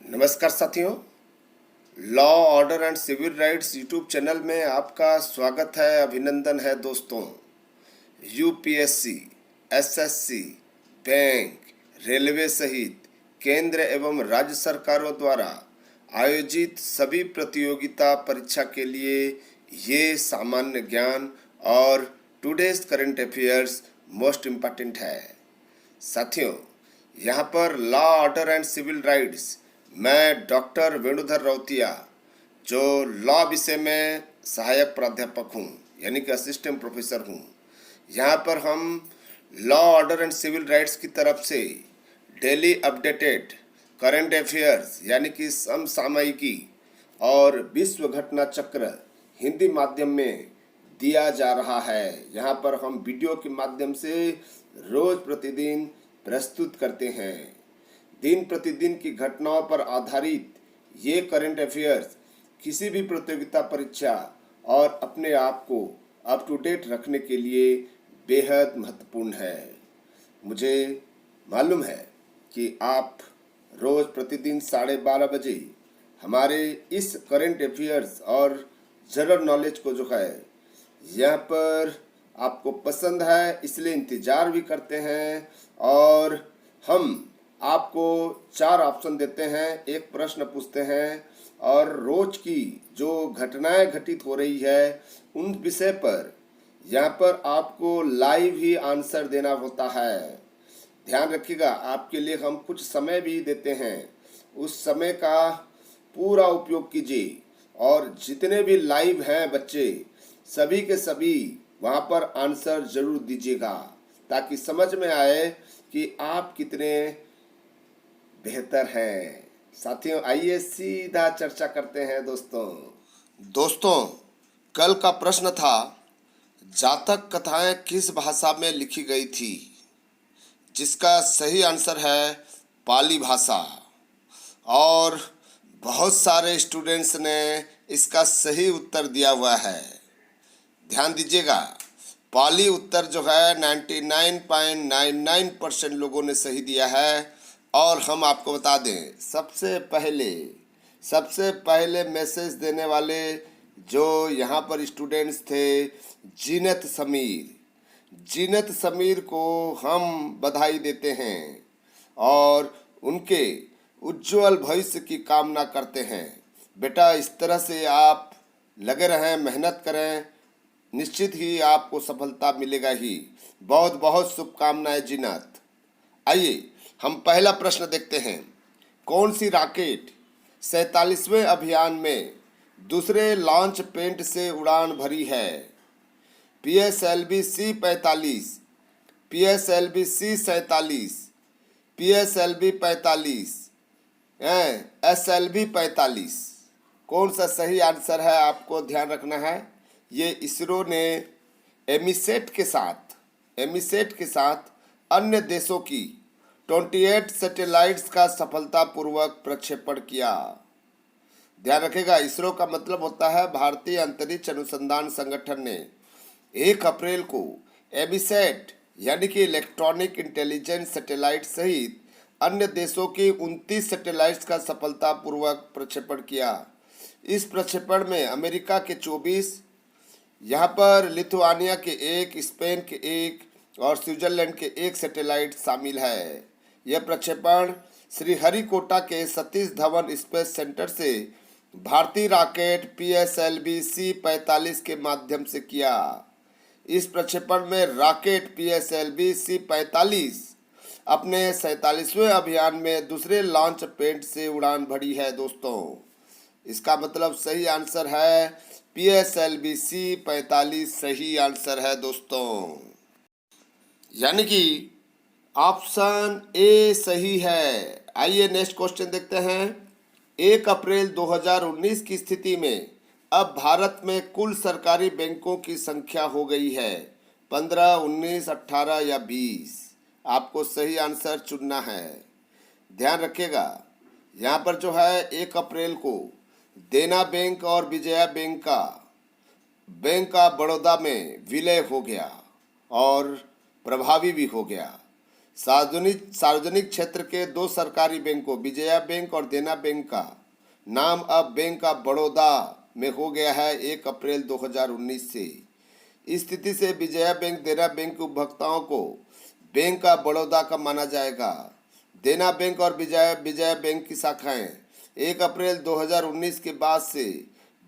नमस्कार साथियों, law order and civil rights YouTube channel में आपका स्वागत है। अभिनंदन है दोस्तों। यूपीएससी, एसएससी, बैंक, रेलवे सहित केंद्र एवं राज्य सरकारों द्वारा आयोजित सभी प्रतियोगिता परीक्षा के लिए ये सामान्य ज्ञान और today's current affairs most important है। साथियों, यहाँ पर law order and civil rights मैं डॉक्टर वेणुधर रौतिया, जो लॉ विषय में सहायक प्राध्यापक हूँ, यानी कि असिस्टेंट प्रोफेसर हूँ। यहाँ पर हम law order and civil rights की तरफ से डेली अपडेटेड करंट अफेयर्स यानी कि समसामयिकी और विश्व घटना चक्र हिंदी माध्यम में दिया जा रहा है। यहाँ पर हम वीडियो के माध्यम से रोज प्रतिदिन प्रस्तुत करते हैं। दिन प्रतिदिन की घटनाओं पर आधारित ये करंट अफेयर्स किसी भी प्रतियोगिता परीक्षा और अपने आप को अप टू डेट रखने के लिए बेहद महत्वपूर्ण है। मुझे मालूम है कि आप रोज प्रतिदिन 12:30 बजे हमारे इस करंट अफेयर्स और जनरल नॉलेज को जो है यहाँ पर आपको पसंद है, इसलिए इंतज़ार भी करते हैं। और हम आपको 4 ऑप्शन देते हैं, एक प्रश्न पूछते हैं और रोज की जो घटनाएं घटित हो रही है उन विषय पर यहाँ पर आपको लाइव ही आंसर देना होता है। ध्यान रखिएगा, आपके लिए हम कुछ समय भी देते हैं, उस समय का पूरा उपयोग कीजिए। और जितने भी लाइव हैं बच्चे, सभी के सभी वहाँ पर आंसर जरूर दीजिएगा, ताकि समझ में आए कि आप कितने बेहतर हैं। साथियों, आइए सीधा चर्चा करते हैं। दोस्तों, कल का प्रश्न था, जातक कथाएं किस भाषा में लिखी गई थी? जिसका सही आंसर है पाली भाषा। और बहुत सारे स्टूडेंट्स ने इसका सही उत्तर दिया हुआ है। ध्यान दीजिएगा, पाली उत्तर जो है 99.99% लोगों ने सही दिया है। और हम आपको बता दें, सबसे पहले मैसेज देने वाले जो यहाँ पर स्टूडेंट्स थे, जीनत समीर को हम बधाई देते हैं और उनके उज्जवल भविष्य की कामना करते हैं। बेटा, इस तरह से आप लगे रहें, मेहनत करें, निश्चित ही आपको सफलता मिलेगा ही। बहुत बहुत शुभकामनाएं जीनत। आइए हम पहला प्रश्न देखते हैं। कौन सी रॉकेट 47वें अभियान में दूसरे लॉन्च पैड से उड़ान भरी है? PSLV C-45, PSLV C-47, PSLV 45, SLV 45। कौन सा सही आंसर है आपको ध्यान रखना है। ये इसरो ने एमीसेट के साथ अन्य देशों की 28 सैटेलाइट्स का सफलतापूर्वक प्रक्षेपण किया। ध्यान रखेगा, इसरो का मतलब होता है भारतीय अंतरिक्ष अनुसंधान संगठन ने 1 अप्रैल को एमीसेट यानी कि इलेक्ट्रॉनिक इंटेलिजेंस सैटेलाइट सहित अन्य देशों की 29 सैटेलाइट्स का सफलतापूर्वक प्रक्षेपण किया। इस प्रक्षेपण में अमेरिका के 24, यहाँ पर लिथुआनिया के 1, स्पेन के 1 और स्विट्जरलैंड के 1 सैटेलाइट शामिल है। यह प्रक्षेपण श्रीहरिकोटा के सतीश धवन स्पेस सेंटर से भारतीय रॉकेट PSLV C-45 के माध्यम से किया। इस प्रक्षेपण में रॉकेट PSLV C-45 अपने 47वें अभियान में दूसरे लॉन्च पैड से उड़ान भरी है। दोस्तों, इसका मतलब सही आंसर है PSLV C-45 सही आंसर है दोस्तों, यानी कि ऑप्शन ए सही है। आइए नेक्स्ट क्वेश्चन देखते हैं। 1 अप्रैल 2019 की स्थिति में अब भारत में कुल सरकारी बैंकों की संख्या हो गई है 15, 19, 18 या 20। आपको सही आंसर चुनना है। ध्यान रखिएगा, यहाँ पर जो है 1 अप्रैल को देना बैंक और विजया बैंक का बड़ौदा में विलय हो गया और प्रभावी भी हो गया। सार्वजनिक क्षेत्र के दो सरकारी बैंकों विजया बैंक और देना बैंक का नाम अब बैंक ऑफ बड़ौदा में हो गया है 1 अप्रैल 2019 से। इस स्थिति से विजया बैंक देना बैंक के उपभोक्ताओं को बैंक ऑफ बड़ौदा का माना जाएगा। देना बैंक और विजया बैंक की शाखाएं 1 अप्रैल 2019 के बाद से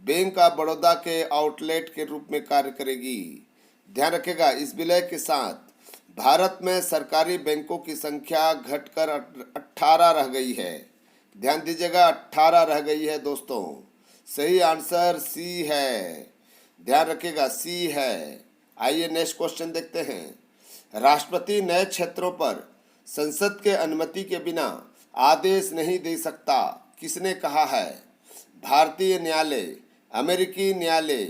बैंक ऑफ बड़ौदा के आउटलेट के रूप में कार्य करेगी। ध्यान रखिएगा, इस विलय के साथ भारत में सरकारी बैंकों की संख्या घटकर 18 रह गई है। ध्यान दीजिएगा, 18 रह गई है दोस्तों। सही आंसर सी है। ध्यान रखिएगा, सी है। आइए नेक्स्ट क्वेश्चन देखते हैं। राष्ट्रपति नए क्षेत्रों पर संसद के अनुमति के बिना आदेश नहीं दे सकता, किसने कहा है? भारतीय न्यायालय, अमेरिकी न्यायालय,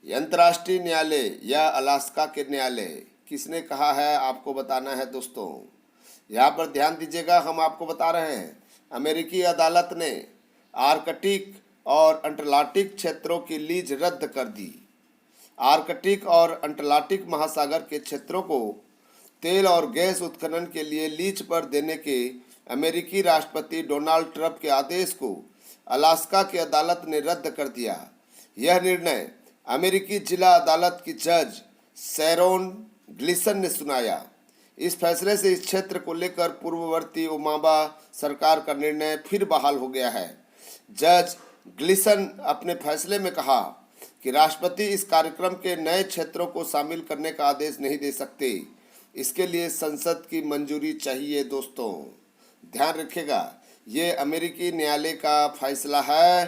अंतर्राष्ट्रीय न्यायालय या अलास्का के न्यायालय? किसने कहा है आपको बताना है दोस्तों। यहाँ पर ध्यान दीजिएगा, हम आपको बता रहे हैं अमेरिकी अदालत ने आर्कटिक और अंटार्कटिक क्षेत्रों की लीज रद्द कर दी। आर्कटिक और अंटार्कटिक महासागर के क्षेत्रों को तेल और गैस उत्खनन के लिए लीज पर देने के अमेरिकी राष्ट्रपति डोनाल्ड ट्रंप के आदेश को अलास्का की अदालत ने रद्द कर दिया। यह निर्णय अमेरिकी जिला अदालत की जज शैरोन ग्लिसन ने सुनाया। इस फैसले से इस क्षेत्र को लेकर पूर्ववर्ती ओबामा सरकार का निर्णय फिर बहाल हो गया है। जज ग्लिसन अपने फैसले में कहा कि राष्ट्रपति इस कार्यक्रम के नए क्षेत्रों को शामिल करने का आदेश नहीं दे सकते। इसके लिए संसद की मंजूरी चाहिए दोस्तों। ध्यान रखिएगा, ये अमेरिकी न्यायालय का फैसला है,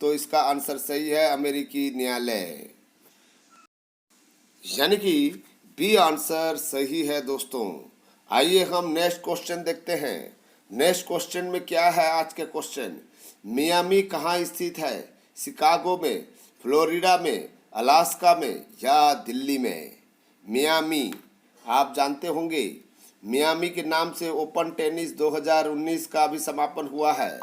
तो इसका आंसर सही है अमेरिकी न्यायालय, यानी कि बी आंसर सही है दोस्तों। आइए हम नेक्स्ट क्वेश्चन देखते हैं। नेक्स्ट क्वेश्चन में क्या है आज के क्वेश्चन? मियामी कहाँ स्थित है? शिकागो में, फ्लोरिडा में, अलास्का में या दिल्ली में? मियामी आप जानते होंगे, मियामी के नाम से ओपन टेनिस 2019 का भी समापन हुआ है।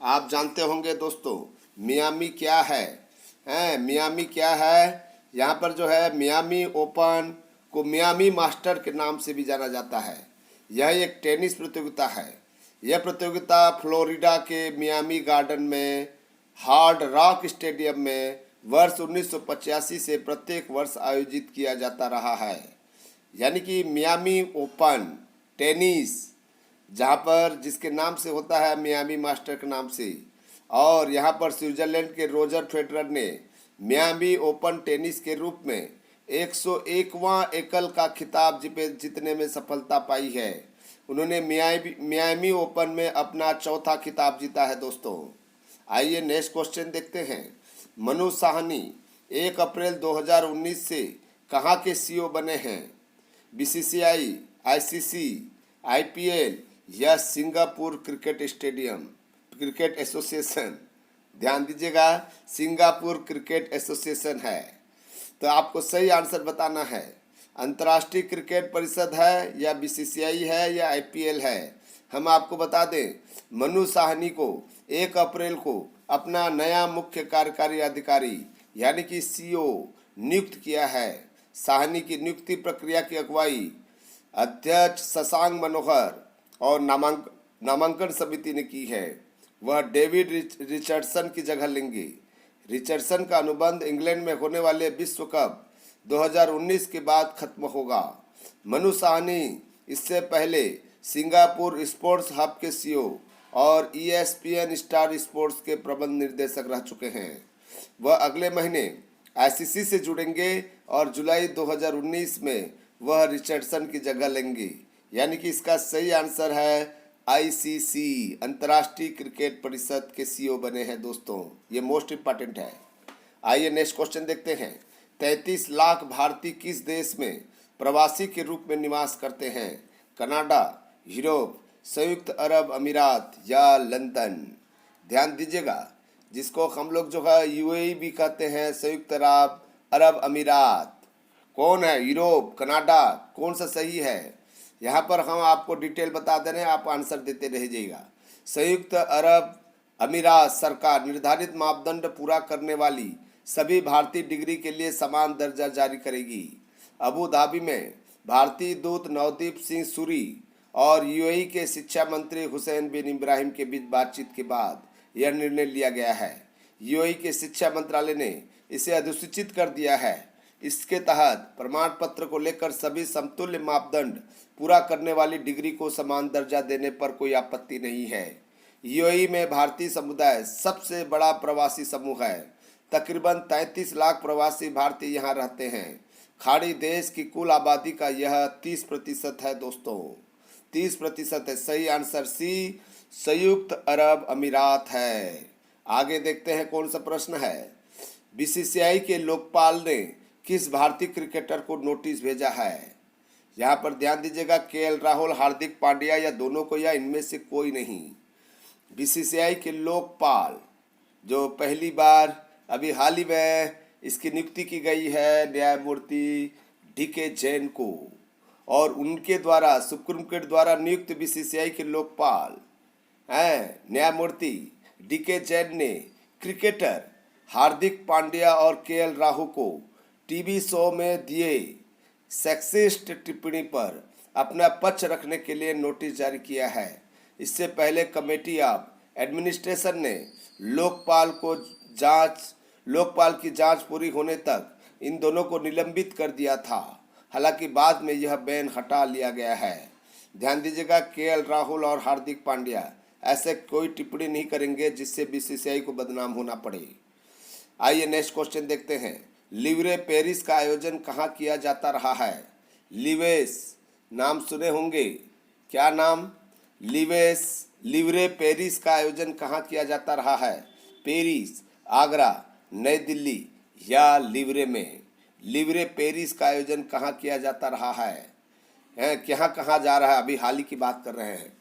आप जानते होंगे दोस्तों मियामी क्या है? मियामी क्या है? यहाँ पर जो है मियामी ओपन को मियामी मास्टर के नाम से भी जाना जाता है। यह एक टेनिस प्रतियोगिता है। यह प्रतियोगिता फ्लोरिडा के मियामी गार्डन में हार्ड रॉक स्टेडियम में वर्ष 1985 से प्रत्येक वर्ष आयोजित किया जाता रहा है। यानी कि मियामी ओपन टेनिस, जहाँ पर जिसके नाम से होता है मियामी मास्टर के नाम से, और यहाँ पर स्विट्जरलैंड के रोजर फेडरर ने मियामी ओपन टेनिस के रूप में 101वां एकल का खिताब जीतने में सफलता पाई है। उन्होंने मियामी ओपन में अपना चौथा खिताब जीता है दोस्तों। आइए नेक्स्ट क्वेश्चन देखते हैं। मनु साहनी 1 अप्रैल 2019 से कहाँ के सीईओ बने हैं? बीसीसीआई, आईसीसी, आईपीएल या सिंगापुर क्रिकेट एसोसिएशन? ध्यान दीजिएगा, सिंगापुर क्रिकेट एसोसिएशन है। तो आपको सही आंसर बताना है। अंतर्राष्ट्रीय क्रिकेट परिषद है या बीसीसीआई है या आईपीएल है? हम आपको बता दें, मनु साहनी को 1 अप्रैल को अपना नया मुख्य कार्यकारी अधिकारी यानी कि सीईओ नियुक्त किया है। साहनी की नियुक्ति प्रक्रिया की अगुवाई अध्यक्ष शशांक मनोहर और नामांकन समिति ने की है। वह डेविड रिचर्डसन की जगह लेंगे। रिचर्डसन का अनुबंध इंग्लैंड में होने वाले विश्व कप 2019 के बाद खत्म होगा। मनु साहनी इससे पहले सिंगापुर स्पोर्ट्स हब के सीईओ और ESPN स्टार स्पोर्ट्स के प्रबंध निर्देशक रह चुके हैं। वह अगले महीने आईसीसी से जुड़ेंगे और जुलाई 2019 में वह रिचर्डसन की जगह लेंगे। यानी कि इसका सही आंसर है आईसीसी, अंतर्राष्ट्रीय क्रिकेट परिषद के सीईओ बने हैं दोस्तों। ये मोस्ट इम्पॉर्टेंट है। आइए नेक्स्ट क्वेश्चन देखते हैं। 33 लाख भारतीय किस देश में प्रवासी के रूप में निवास करते हैं? कनाडा, यूरोप, संयुक्त अरब अमीरात या लंदन? ध्यान दीजिएगा, जिसको हम लोग जो है यूएई भी कहते हैं, संयुक्त अरब अमीरात। कौन है? यूरोप, कनाडा, कौन सा सही है? यहाँ पर हम आपको डिटेल बता दे रहे हैं, आप आंसर देते रह जाइएगा। संयुक्त अरब अमीरात सरकार निर्धारित मापदंड पूरा करने वाली सभी भारतीय डिग्री के लिए समान दर्जा जारी करेगी। अबू धाबी में भारतीय दूत नवदीप सिंह सूरी और यूएई के शिक्षा मंत्री हुसैन बिन इब्राहिम के बीच बातचीत के बाद यह निर्णय लिया गया है। यूएई के शिक्षा मंत्रालय ने इसे अधिसूचित कर दिया है। इसके तहत प्रमाण पत्र को लेकर सभी समतुल्य मापदंड पूरा करने वाली डिग्री को समान दर्जा देने पर कोई आपत्ति नहीं है। यूएई में भारतीय समुदाय सबसे बड़ा प्रवासी समूह है। तकरीबन 33 लाख प्रवासी भारतीय यहाँ रहते हैं। खाड़ी देश की कुल आबादी का यह 30% है दोस्तों, 30% है। सही आंसर सी, संयुक्त अरब अमीरात है। आगे देखते हैं कौन सा प्रश्न है। बीसीसीआई के लोकपाल ने किस भारतीय क्रिकेटर को नोटिस भेजा है? यहाँ पर ध्यान दीजिएगा, केएल राहुल, हार्दिक पांड्या या दोनों को, या इनमें से कोई नहीं। बीसीसीआई के लोकपाल जो पहली बार अभी हाल ही में इसकी नियुक्ति की गई है न्यायमूर्ति डीके जैन को, और उनके द्वारा सुप्रीम कोर्ट द्वारा नियुक्त बीसीसीआई के लोकपाल हैं न्यायमूर्ति डीके जैन ने क्रिकेटर हार्दिक पांड्या और केएल राहुल को टीवी शो में दिए सेक्सिस्ट टिप्पणी पर अपना पक्ष रखने के लिए नोटिस जारी किया है। इससे पहले कमेटी ऑफ एडमिनिस्ट्रेशन ने लोकपाल की जांच पूरी होने तक इन दोनों को निलंबित कर दिया था। हालांकि बाद में यह बैन हटा लिया गया है। ध्यान दीजिएगा, केएल राहुल और हार्दिक पांड्या ऐसे कोई टिप्पणी नहीं करेंगे जिससे बीसीसीआई को बदनाम होना पड़े। आइए नेक्स्ट क्वेश्चन देखते हैं। लिवरे पेरिस का आयोजन कहाँ किया जाता रहा है? लिवेस नाम सुने होंगे, क्या नाम? लिवरे पेरिस का आयोजन कहाँ किया जाता रहा है? पेरिस, आगरा, नई दिल्ली या लिवरे में? लिवरे पेरिस का आयोजन कहाँ किया जाता रहा है? कहाँ जा रहा है? अभी हाल ही की बात कर रहे हैं।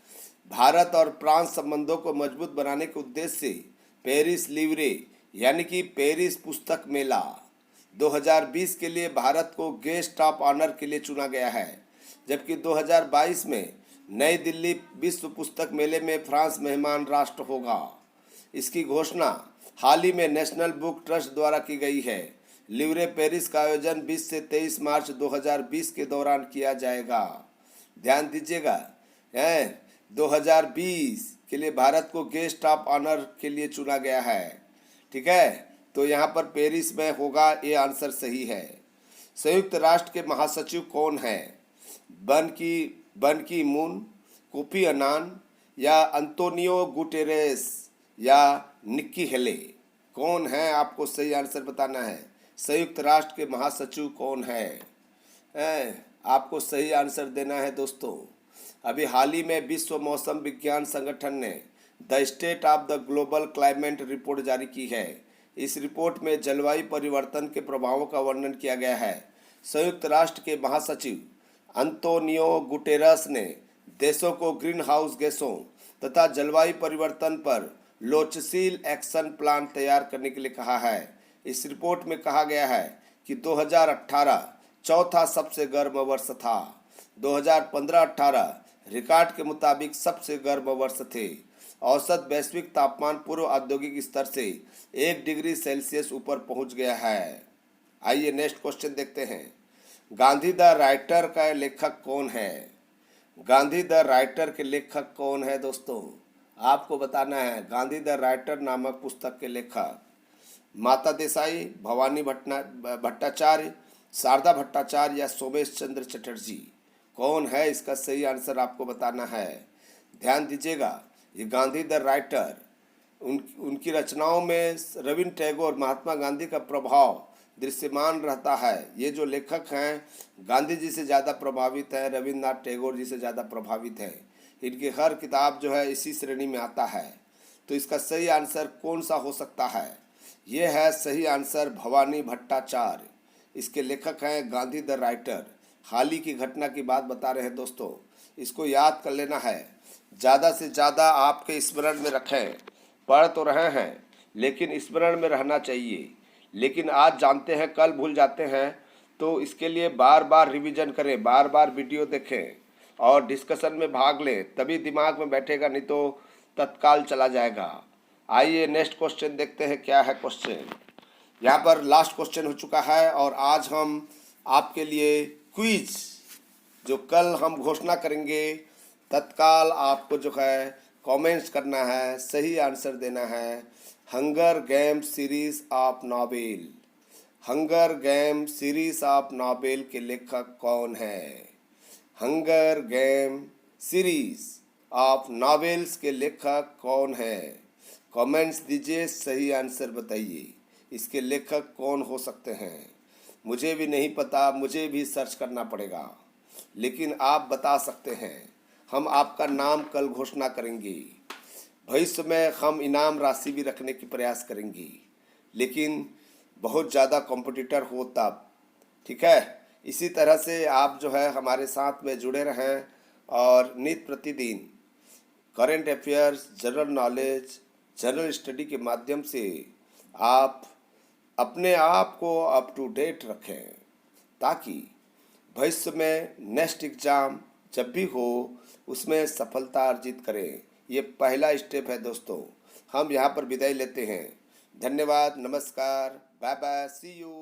भारत और फ्रांस संबंधों को मजबूत बनाने के उद्देश्य से पेरिस लिवरे यानी कि पेरिस पुस्तक मेला 2020 के लिए भारत को गेस्ट ऑफ ऑनर के लिए चुना गया है, जबकि 2022 में नई दिल्ली विश्व पुस्तक मेले में फ्रांस मेहमान राष्ट्र होगा। इसकी घोषणा हाल ही में नेशनल बुक ट्रस्ट द्वारा की गई है। लिवरे पेरिस का आयोजन 20 से 23 मार्च 2020 के दौरान किया जाएगा। ध्यान दीजिएगा, 2020 के लिए भारत को गेस्ट ऑफ ऑनर के लिए चुना गया है। ठीक है, तो यहाँ पर पेरिस में होगा, ये आंसर सही है। संयुक्त राष्ट्र के महासचिव कौन है? बन की मून, कोफी अन्नान या अंतोनियो गुटेरेस या निक्की हेले? कौन है? आपको सही आंसर बताना है। संयुक्त राष्ट्र के महासचिव कौन है? आपको सही आंसर देना है दोस्तों। अभी हाल ही में विश्व मौसम विज्ञान संगठन ने the state of the global climate report जारी की है। इस रिपोर्ट में जलवायु परिवर्तन के प्रभावों का वर्णन किया गया है। संयुक्त राष्ट्र के महासचिव अंतोनियो गुटेरस ने देशों को ग्रीन हाउस गैसों तथा जलवायु परिवर्तन पर लोचशील एक्शन प्लान तैयार करने के लिए कहा है। इस रिपोर्ट में कहा गया है कि 2018 चौथा सबसे गर्म वर्ष था। 2015-18 रिकॉर्ड के मुताबिक सबसे गर्म वर्ष थे। औसत वैश्विक तापमान पूर्व औद्योगिक स्तर से 1 डिग्री सेल्सियस ऊपर पहुंच गया है। आइए नेक्स्ट क्वेश्चन देखते हैं। गांधी द राइटर का लेखक कौन है? गांधी द राइटर के लेखक कौन है दोस्तों? आपको बताना है। गांधी द राइटर नामक पुस्तक के लेखक माता देसाई, भवानी भट्टाचार्य, शारदा भट्टाचार्य या सोमेश चंद्र चटर्जी? कौन है? इसका सही आंसर आपको बताना है। ध्यान दीजिएगा, ये गांधी द राइटर, उनकी रचनाओं में रविन्द्र टैगोर, महात्मा गांधी का प्रभाव दृश्यमान रहता है। ये जो लेखक हैं गांधी जी से ज़्यादा प्रभावित हैं, रविन्द्रनाथ टैगोर जी से ज़्यादा प्रभावित हैं। इनकी हर किताब जो है इसी श्रेणी में आता है। तो इसका सही आंसर कौन सा हो सकता है? ये है सही आंसर भवानी भट्टाचार्य। इसके लेखक हैं गांधी द राइटर। हाल ही की घटना की बात बता रहे हैं दोस्तों, इसको याद कर लेना है। ज़्यादा से ज़्यादा आपके स्मरण में रखें। पढ़ तो रहे हैं लेकिन स्मरण में रहना चाहिए। लेकिन आज जानते हैं कल भूल जाते हैं, तो इसके लिए बार बार रिवीजन करें, बार बार वीडियो देखें और डिस्कशन में भाग लें, तभी दिमाग में बैठेगा, नहीं तो तत्काल चला जाएगा। आइए नेक्स्ट क्वेश्चन देखते हैं क्या है क्वेश्चन। यहाँ पर लास्ट क्वेश्चन हो चुका है और आज हम आपके लिए क्विज, जो कल हम घोषणा करेंगे तत्काल आपको जो है कमेंट्स करना है, सही आंसर देना है। Hunger game series of novel, hunger game series of novel के लेखक कौन है? Hunger game series of novels के लेखक कौन है? कमेंट्स दीजिए, सही आंसर बताइए, इसके लेखक कौन हो सकते हैं? मुझे भी नहीं पता, मुझे भी सर्च करना पड़ेगा, लेकिन आप बता सकते हैं। हम आपका नाम कल घोषणा करेंगे। भविष्य में हम इनाम राशि भी रखने की प्रयास करेंगे, लेकिन बहुत ज़्यादा कॉम्पिटिटर हो तब, ठीक है। इसी तरह से आप जो है हमारे साथ में जुड़े रहें और नित्य प्रतिदिन current affairs, general knowledge, general study के माध्यम से आप अपने आप को अप टू डेट रखें, ताकि भविष्य में नेक्स्ट एग्ज़ाम जब भी हो उसमें सफलता अर्जित करें। ये पहला स्टेप है दोस्तों। हम यहाँ पर विदाई लेते हैं। धन्यवाद, नमस्कार, बाय बाय, सी यू।